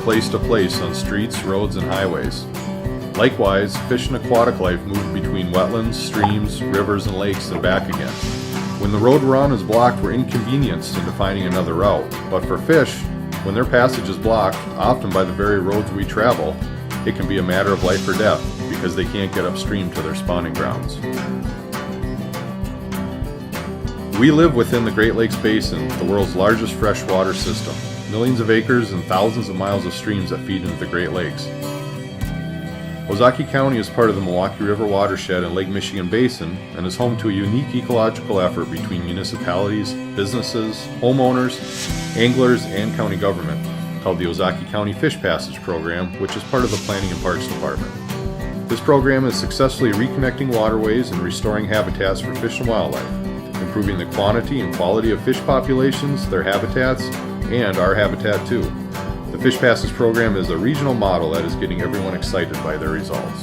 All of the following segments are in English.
place to place on streets, roads, and highways. Likewise, fish and aquatic life move between wetlands, streams, rivers, and lakes and back again. When the road we're on is blocked, we're inconvenienced into finding another route. But for fish, when their passage is blocked, often by the very roads we travel, it can be a matter of life or death because they can't get upstream to their spawning grounds. We live within the Great Lakes Basin, the world's largest freshwater system. Millions of acres and thousands of miles of streams that feed into the Great Lakes. Ozaukee County is part of the Milwaukee River watershed and Lake Michigan Basin and is home to a unique ecological effort between municipalities, businesses, homeowners, anglers, and county government called the Ozaukee County Fish Passage Program, which is part of the Planning and Parks Department. This program is successfully reconnecting waterways and restoring habitats for fish and wildlife, improving the quantity and quality of fish populations, their habitats, and our habitat too. The Fish Passage Program is a regional model that is getting everyone excited by their results.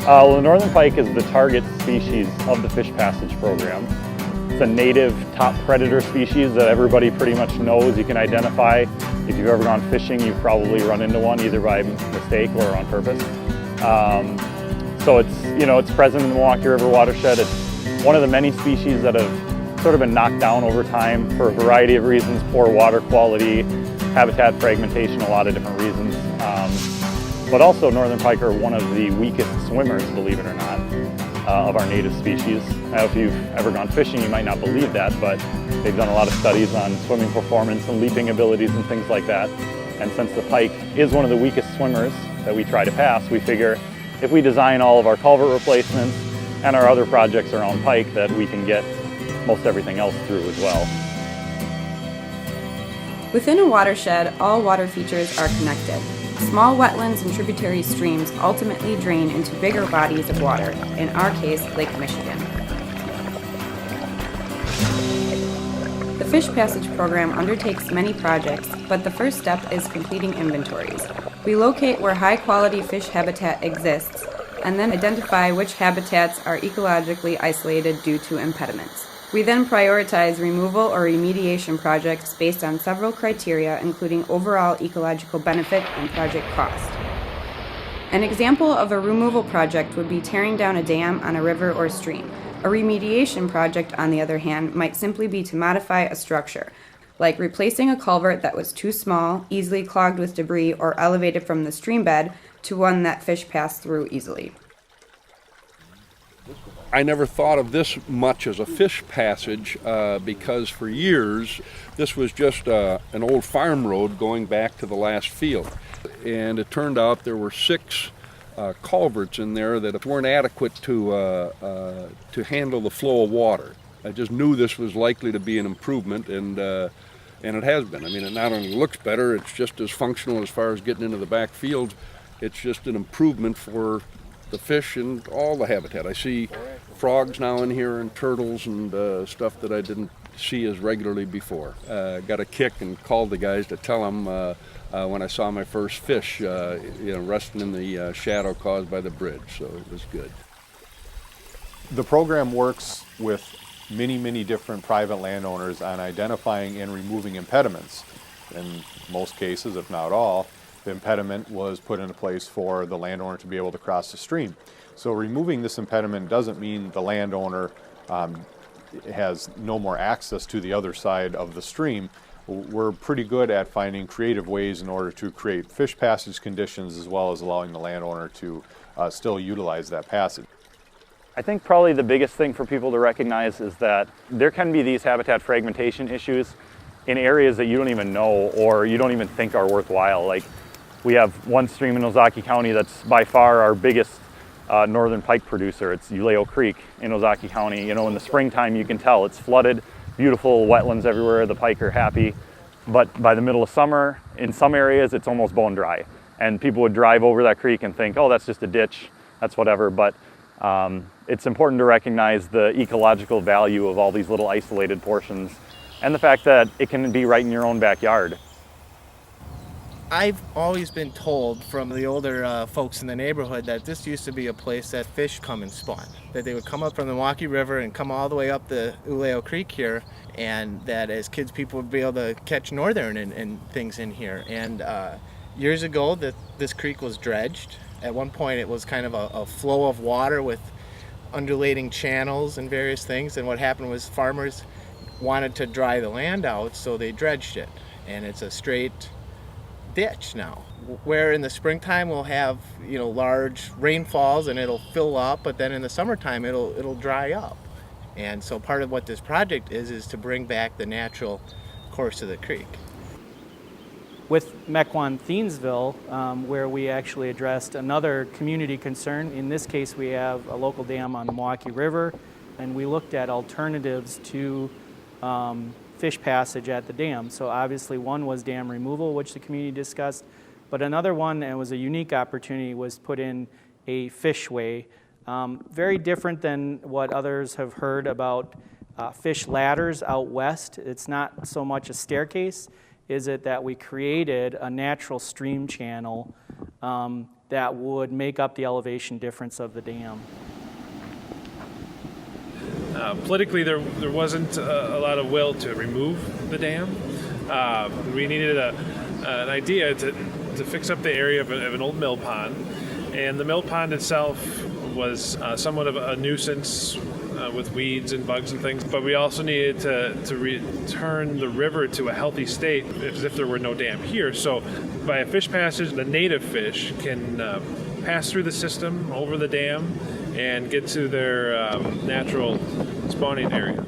The northern pike is the target species of the Fish Passage Program. It's a native top predator species that everybody pretty much knows. You can identify. If you've ever gone fishing, you've probably run into one either by mistake or on purpose. So it's present in the Milwaukee River watershed. It's one of the many species that have sort of been knocked down over time for a variety of reasons: poor water quality, habitat fragmentation, a lot of different reasons. But also northern pike are one of the weakest swimmers, believe it or not, of our native species. Now, if you've ever gone fishing, you might not believe that, but they've done a lot of studies on swimming performance and leaping abilities and things like that. And since the pike is one of the weakest swimmers that we try to pass, we figure if we design all of our culvert replacements and our other projects around pike, that we can get most everything else through as well. Within a watershed, all water features are connected. Small wetlands and tributary streams ultimately drain into bigger bodies of water, in our case, Lake Michigan. The Fish Passage Program undertakes many projects, but the first step is completing inventories. We locate where high-quality fish habitat exists, and then identify which habitats are ecologically isolated due to impediments. We then prioritize removal or remediation projects based on several criteria, including overall ecological benefit and project cost. An example of a removal project would be tearing down a dam on a river or stream. A remediation project, on the other hand, might simply be to modify a structure, like replacing a culvert that was too small, easily clogged with debris, or elevated from the stream bed to one that fish pass through easily. I never thought of this much as a fish passage because for years this was just an old farm road going back to the last field. And it turned out there were 6 culverts in there that weren't adequate to handle the flow of water. I just knew this was likely to be an improvement, and it has been. I mean, it not only looks better, it's just as functional as far as getting into the back fields. It's just an improvement for the fish and all the habitat. I see frogs now in here and turtles and stuff that I didn't see as regularly before. Got a kick and called the guys to tell them when I saw my first fish resting in the shadow caused by the bridge, so it was good. The program works with many different private landowners on identifying and removing impediments. In most cases, if not all, the impediment was put into place for the landowner to be able to cross the stream. So removing this impediment doesn't mean the landowner has no more access to the other side of the stream. We're pretty good at finding creative ways in order to create fish passage conditions as well as allowing the landowner to still utilize that passage. I think probably the biggest thing for people to recognize is that there can be these habitat fragmentation issues in areas that you don't even know or you don't even think are worthwhile. Like, we have one stream in Ozaukee County that's by far our biggest northern pike producer. It's Uleo Creek in Ozaukee County. You know, in the springtime you can tell it's flooded, beautiful wetlands everywhere, the pike are happy. But by the middle of summer, in some areas it's almost bone dry. And people would drive over that creek and think, oh, that's just a ditch, that's whatever. But it's important to recognize the ecological value of all these little isolated portions and the fact that it can be right in your own backyard. I've always been told from the older folks in the neighborhood that this used to be a place that fish come and spawn. That they would come up from the Milwaukee River and come all the way up the Uleo Creek here, and that as kids people would be able to catch northern and things in here. And years ago this creek was dredged. At one point it was kind of a flow of water with undulating channels and various things, and what happened was farmers wanted to dry the land out, so they dredged it, and it's a straight ditch now, where in the springtime we'll have large rainfalls and it'll fill up, but then in the summertime it'll dry up. And so part of what this project is to bring back the natural course of the creek. With Mequon-Thiensville, where we actually addressed another community concern. In this case, we have a local dam on the Milwaukee River, and we looked at alternatives to fish passage at the dam. So obviously one was dam removal, which the community discussed, but another one, and it was a unique opportunity, was put in a fishway. Very different than what others have heard about fish ladders out west. It's not so much a staircase, is it that we created a natural stream channel that would make up the elevation difference of the dam. Politically, there wasn't a lot of will to remove the dam. We needed an idea to fix up the area of an old mill pond, and the mill pond itself was somewhat of a nuisance with weeds and bugs and things, but we also needed to return the river to a healthy state as if there were no dam here. So by a fish passage, the native fish can pass through the system over the dam and get to their natural spawning areas.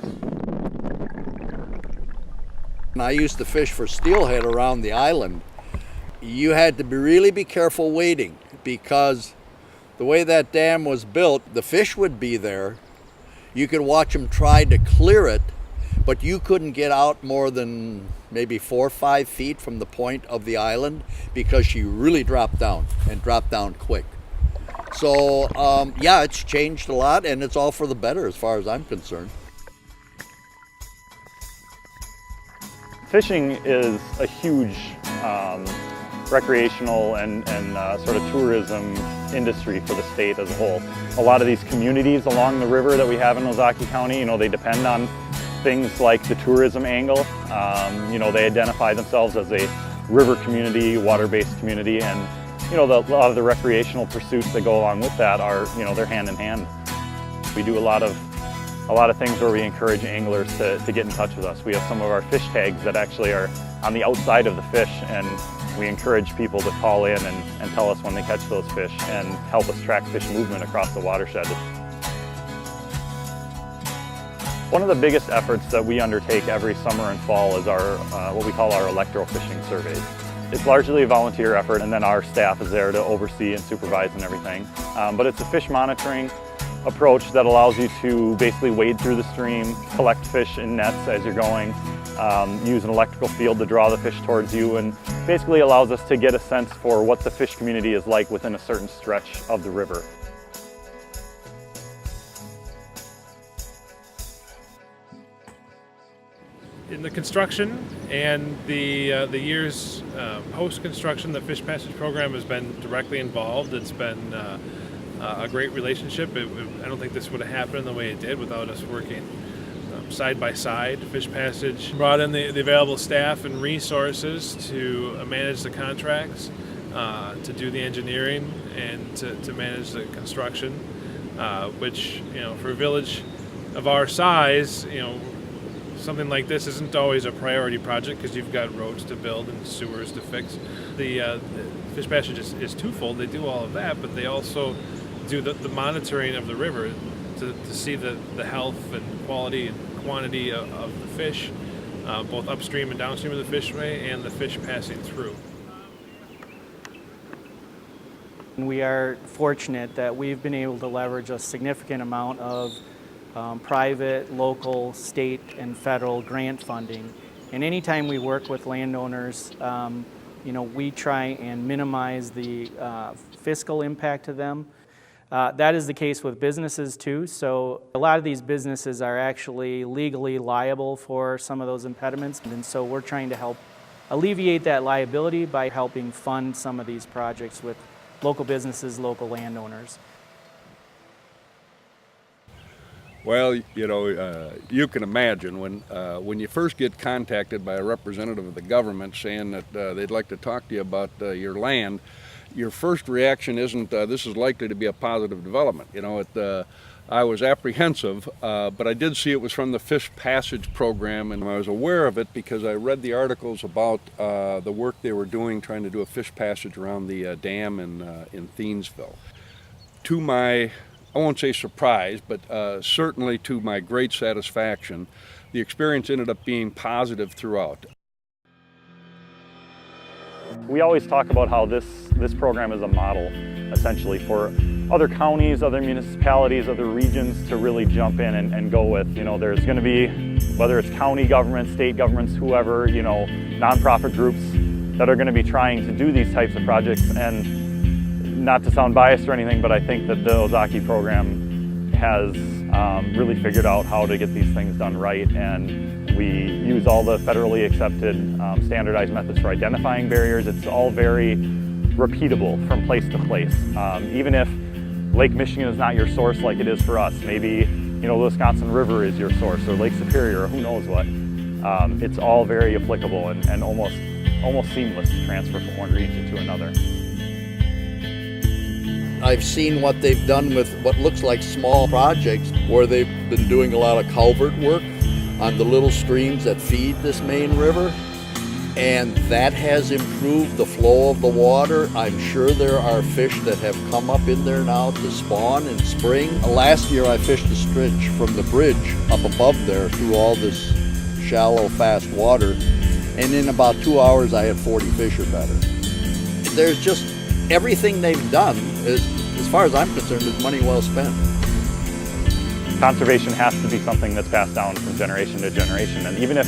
I used to fish for steelhead around the island. You had to really be careful wading, because the way that dam was built, the fish would be there. You could watch them try to clear it, but you couldn't get out more than maybe 4 or 5 feet from the point of the island, because she really dropped down, and dropped down quick. So yeah, it's changed a lot, and it's all for the better as far as I'm concerned. Fishing is a huge recreational and sort of tourism industry for the state as a whole. A lot of these communities along the river that we have in Ozaukee County, they depend on things like the tourism angle. They identify themselves as a river community, water-based community, and a lot of the recreational pursuits that go along with that are, they're hand in hand. We do a lot of things where we encourage anglers to get in touch with us. We have some of our fish tags that actually are on the outside of the fish, and we encourage people to call in and tell us when they catch those fish and help us track fish movement across the watershed. One of the biggest efforts that we undertake every summer and fall is our what we call our electrofishing surveys. It's largely a volunteer effort, and then our staff is there to oversee and supervise and everything. But it's a fish monitoring approach that allows you to basically wade through the stream, collect fish in nets as you're going, use an electrical field to draw the fish towards you, and basically allows us to get a sense for what the fish community is like within a certain stretch of the river. In the construction and the years post-construction, the Fish Passage Program has been directly involved. It's been a great relationship. I don't think this would have happened the way it did without us working side by side. Fish Passage brought in the available staff and resources to manage the contracts, to do the engineering, and to manage the construction, which, for a village of our size, something like this isn't always a priority project because you've got roads to build and sewers to fix. The Fish Passage is twofold. They do all of that, but they also do the monitoring of the river to see the health and quality and quantity of the fish, both upstream and downstream of the fishway, and the fish passing through. We are fortunate that we've been able to leverage a significant amount of private, local, state, and federal grant funding. And anytime we work with landowners, we try and minimize the fiscal impact to them. That is the case with businesses too. So a lot of these businesses are actually legally liable for some of those impediments. And so we're trying to help alleviate that liability by helping fund some of these projects with local businesses, local landowners. Well, you know, you can imagine when you first get contacted by a representative of the government saying that they'd like to talk to you about your land, your first reaction isn't this is likely to be a positive development. You know, I was apprehensive, but I did see it was from the Fish Passage Program, and I was aware of it because I read the articles about the work they were doing trying to do a fish passage around the dam in Thiensville. To my, I won't say surprise, but certainly to my great satisfaction, the experience ended up being positive throughout. We always talk about how this program is a model, essentially, for other counties, other municipalities, other regions to really jump in and go with. You know, there's going to be, whether it's county governments, state governments, whoever, you know, nonprofit groups that are going to be trying to do these types of projects. And not to sound biased or anything, but I think that the Ozaukee program has really figured out how to get these things done right, and we use all the federally accepted standardized methods for identifying barriers. It's all very repeatable from place to place. Even if Lake Michigan is not your source like it is for us, maybe, you know, the Wisconsin River is your source, or Lake Superior, or who knows what. It's all very applicable and almost seamless to transfer from one region to another. I've seen what they've done with what looks like small projects where they've been doing a lot of culvert work on the little streams that feed this main river, and that has improved the flow of the water. I'm sure there are fish that have come up in there now to spawn in spring. Last year I fished a stretch from the bridge up above there through all this shallow, fast water, and in about 2 hours I had 40 fish or better. There's just everything they've done is, as far as I'm concerned, is money well spent. Conservation has to be something that's passed down from generation to generation, and even if,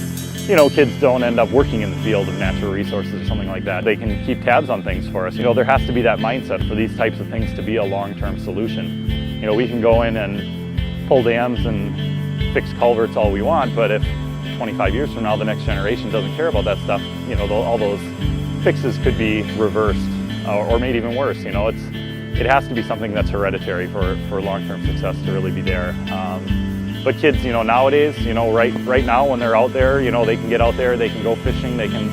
you know, kids don't end up working in the field of natural resources or something like that, they can keep tabs on things for us. You know, there has to be that mindset for these types of things to be a long-term solution. You know, we can go in and pull dams and fix culverts all we want, but if 25 years from now the next generation doesn't care about that stuff, you know, all those fixes could be reversed or made even worse. You know, it has to be something that's hereditary for long-term success to really be there. But kids, you know, nowadays, you know, right now when they're out there, you know, they can get out there, they can go fishing, they can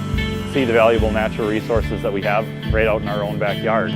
see the valuable natural resources that we have right out in our own backyard.